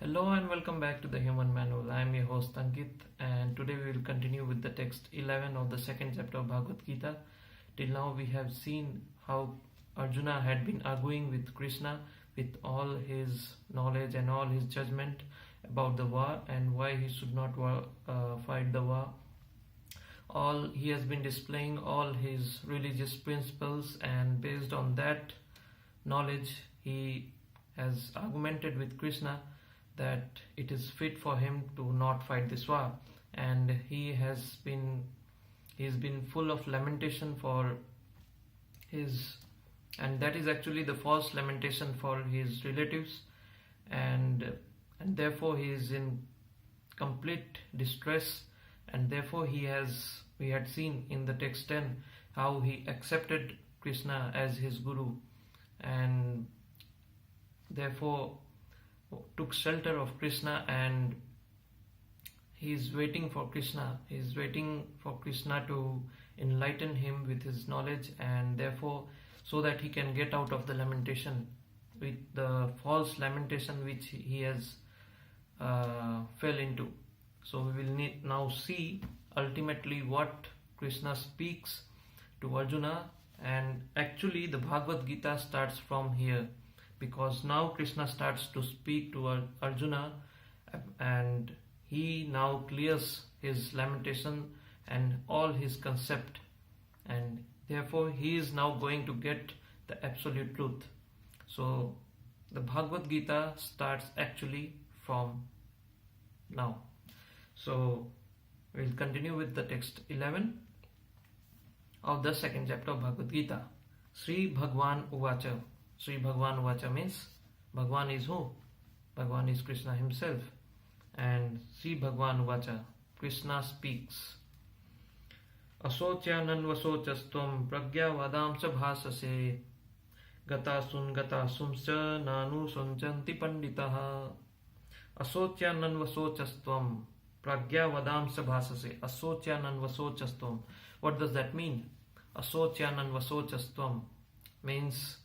Hello and welcome back to the Human Manual. I am your host Ankit, and today we will continue with the text 11 of the second chapter of Bhagavad Gita. Till now we have seen how Arjuna had been arguing with Krishna with all his knowledge and all his judgment about the war and why he should not fight the war. He has been displaying all his religious principles, and based on that knowledge he has argumented with Krishna that it is fit for him to not fight this war, and he's been full of lamentation for his, and that is actually the false lamentation for his relatives, and therefore he is in complete distress, and therefore we had seen in the text 10 how he accepted Krishna as his guru, and therefore took shelter of Krishna, and he is waiting for Krishna. He is waiting for Krishna to enlighten him with his knowledge, and therefore so that he can get out of the lamentation, with the false lamentation which he has fell into. So we will now see ultimately what Krishna speaks to Arjuna, and actually the Bhagavad Gita starts from here, because now Krishna starts to speak to Arjuna, and he now clears his lamentation and all his concept, and therefore he is now going to get the absolute truth. So the Bhagavad Gita starts actually from now. So we'll continue with the text 11 of the second chapter of Bhagavad Gita. Sri Bhagwan Uvacha. Sri Bhagwan Uvacha means Bhagwan is who? Bhagwan is Krishna himself. And Sri Bhagwan Uvacha, Krishna speaks. Asocyanan vasocastvam pragya vadam sabhasase gatasun gatasumscha nanu sonchanti panditaha. Asocyanan vasocastvam pragya vadam sabhasase. Asocyanan vasocastvam. What does that mean? Asocyanan vasocastvam means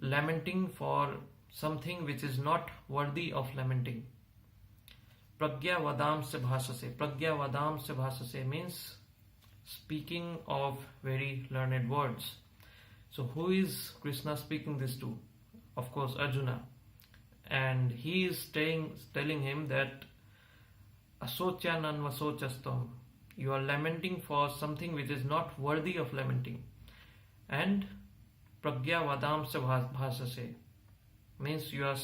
lamenting for something which is not worthy of lamenting. Pragya vadam se bhasase. Pragya vadam se bhasase means speaking of very learned words. So who is Krishna speaking this to? Of course Arjuna. And he is telling him that asocyanan vasocastvam, you are lamenting for something which is not worthy of lamenting. And Pragya vadam se bhasase means you are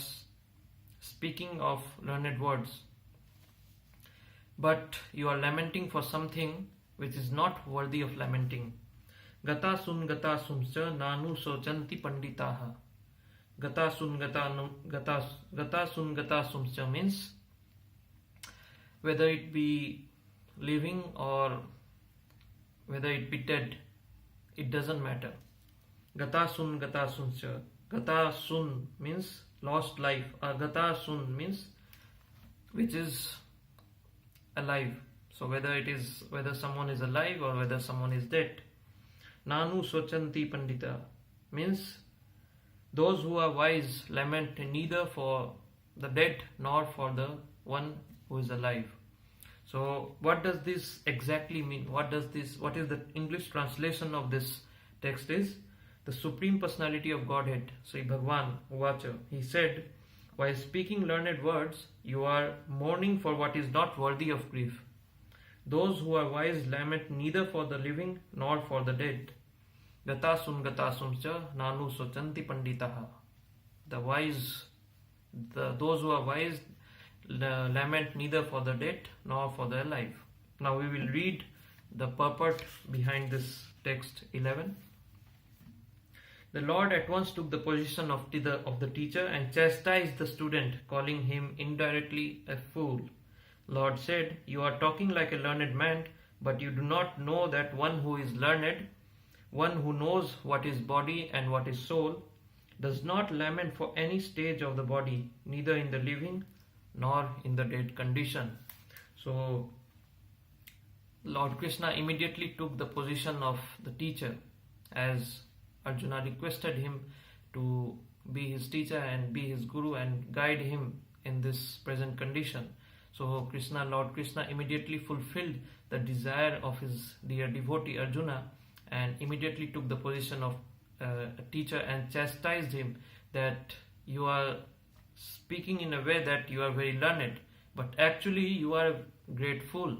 speaking of learned words, but you are lamenting for something which is not worthy of lamenting. Gatasun gatasumscha nanu sochanti panditaha. Gatasun gatasumscha means whether it be living or whether it be dead, it doesn't matter. Gatasun gatasumscha. Gatasun means lost life. Gatasun means which is alive. So whether someone is alive or whether someone is dead. Nanu sochanti pandita means those who are wise lament neither for the dead nor for the one who is alive. So what does this exactly mean? What is the English translation of this text is? The Supreme Personality of Godhead, Sri Bhagwan Uvacha, he said, while speaking learned words, you are mourning for what is not worthy of grief. Those who are wise lament neither for the living nor for the dead. Gatasun gatasumcha nanu sochanti panditaha. Those who are wise lament neither for the dead nor for the alive. Now we will read the purport behind this text 11. The Lord at once took the position of the teacher and chastised the student, calling him indirectly a fool. Lord said, you are talking like a learned man, but you do not know that one who is learned, one who knows what is body and what is soul, does not lament for any stage of the body, neither in the living nor in the dead condition. So Lord Krishna immediately took the position of the teacher, as Arjuna requested him to be his teacher and be his guru and guide him in this present condition. So Lord Krishna immediately fulfilled the desire of his dear devotee Arjuna and immediately took the position of a teacher and chastised him that you are speaking in a way that you are very learned, but actually you are a great fool.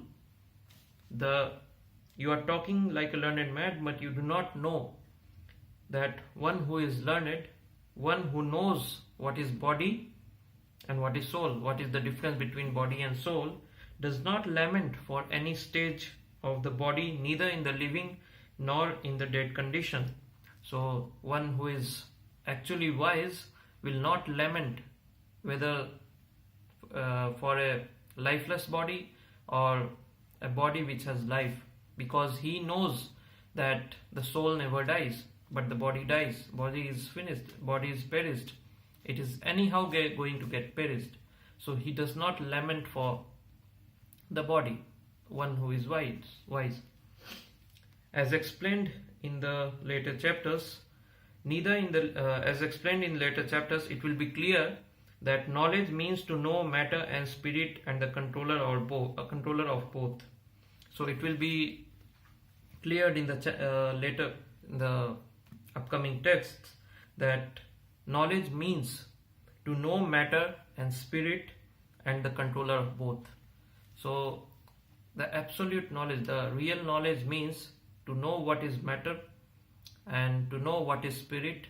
You are talking like a learned man, but you do not know that one who is learned, one who knows what is body and what is soul, what is the difference between body and soul, does not lament for any stage of the body, neither in the living nor in the dead condition. So one who is actually wise will not lament whether for a lifeless body or a body which has life, because he knows that the soul never dies, but the body dies. Body is finished, body is perished. It is anyhow going to get perished. So he does not lament for the body, one who is wise. As explained in the later chapters, it will be clear that knowledge means to know matter and spirit and the controller of both. So it will be cleared in the upcoming texts that knowledge means to know matter and spirit and the controller of both. So the absolute knowledge, the real knowledge means to know what is matter and to know what is spirit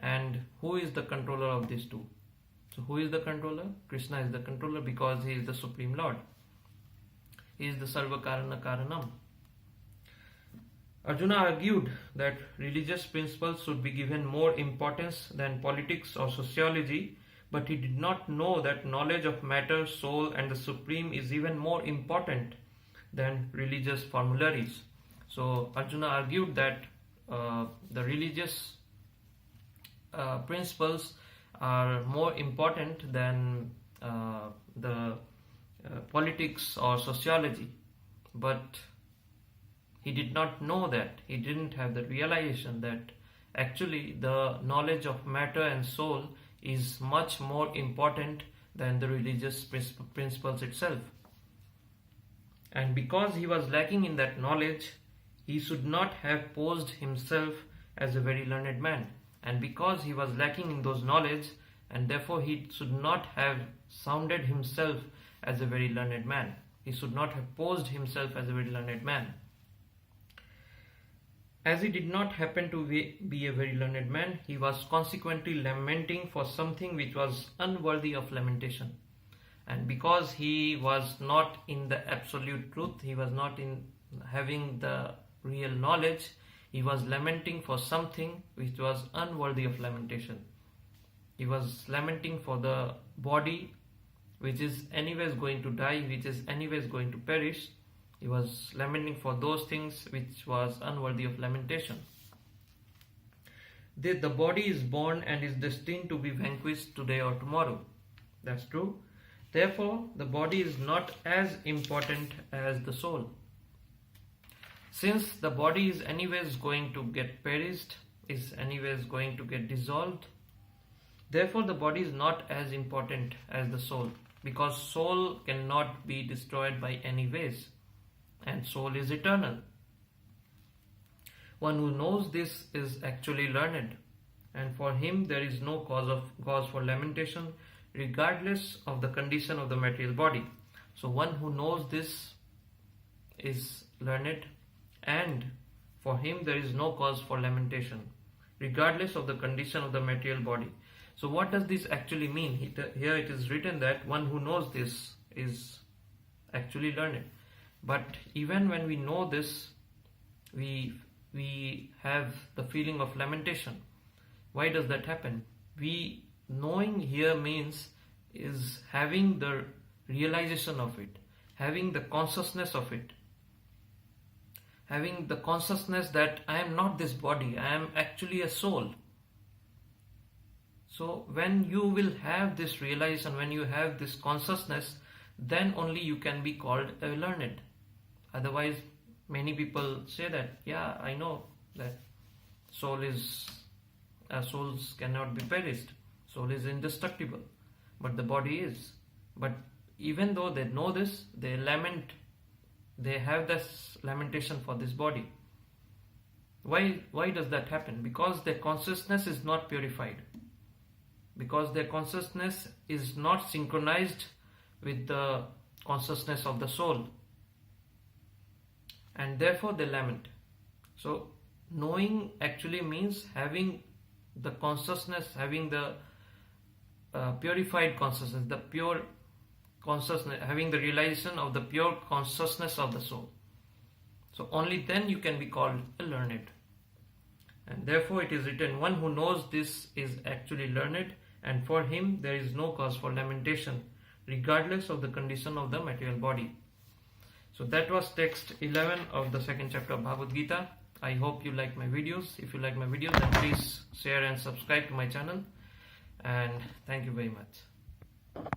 and who is the controller of these two. So who is the controller? Krishna is the controller because he is the Supreme Lord. He is the Sarva Karana Karanam. Arjuna argued that religious principles should be given more importance than politics or sociology, but he did not know that knowledge of matter, soul and the Supreme is even more important than religious formularies. So Arjuna argued that the religious principles are more important than the politics or sociology, but he did not know that. He didn't have the realization that actually the knowledge of matter and soul is much more important than the religious principles itself. And because he was lacking in that knowledge, he should not have posed himself as a very learned man. And because he was lacking in those knowledge, and therefore he should not have sounded himself as a very learned man. He should not have posed himself as a very learned man. As he did not happen to be a very learned man, he was consequently lamenting for something which was unworthy of lamentation. And because he was not in the absolute truth, he was not in having the real knowledge, he was lamenting for something which was unworthy of lamentation. He was lamenting for the body which is anyways going to die, which is anyways going to perish. He was lamenting for those things which was unworthy of lamentation. The body is born and is destined to be vanquished today or tomorrow. That's true. Therefore, the body is not as important as the soul. Since the body is anyways going to get perished, is anyways going to get dissolved, therefore the body is not as important as the soul, because soul cannot be destroyed by any ways. And soul is eternal. One who knows this is actually learned, and for him there is no cause for lamentation, regardless of the condition of the material body. So one who knows this is learned, and for him there is no cause for lamentation, regardless of the condition of the material body. So what does this actually mean? Here it is written that one who knows this is actually learned. But even when we know this, we have the feeling of lamentation. Why does that happen? Knowing here means is having the realization of it, having the consciousness of it, having the consciousness that I am not this body, I am actually a soul. So when you will have this realization, when you have this consciousness, then only you can be called a learned. Otherwise, many people say that, yeah, I know that souls cannot be perished. Soul is indestructible. but the body is. But even though they know this, they lament, they have this lamentation for this body. Why does that happen? Because their consciousness is not purified. Because their consciousness is not synchronized with the consciousness of the soul. And therefore they lament. So knowing actually means having the consciousness, having the purified consciousness, the pure consciousness, having the realization of the pure consciousness of the soul. So only then you can be called a learned. And therefore it is written, one who knows this is actually learned, and for him there is no cause for lamentation, regardless of the condition of the material body. So that was text 11 of the second chapter of Bhagavad Gita. I hope you like my videos. If you like my videos, then please share and subscribe to my channel. And thank you very much.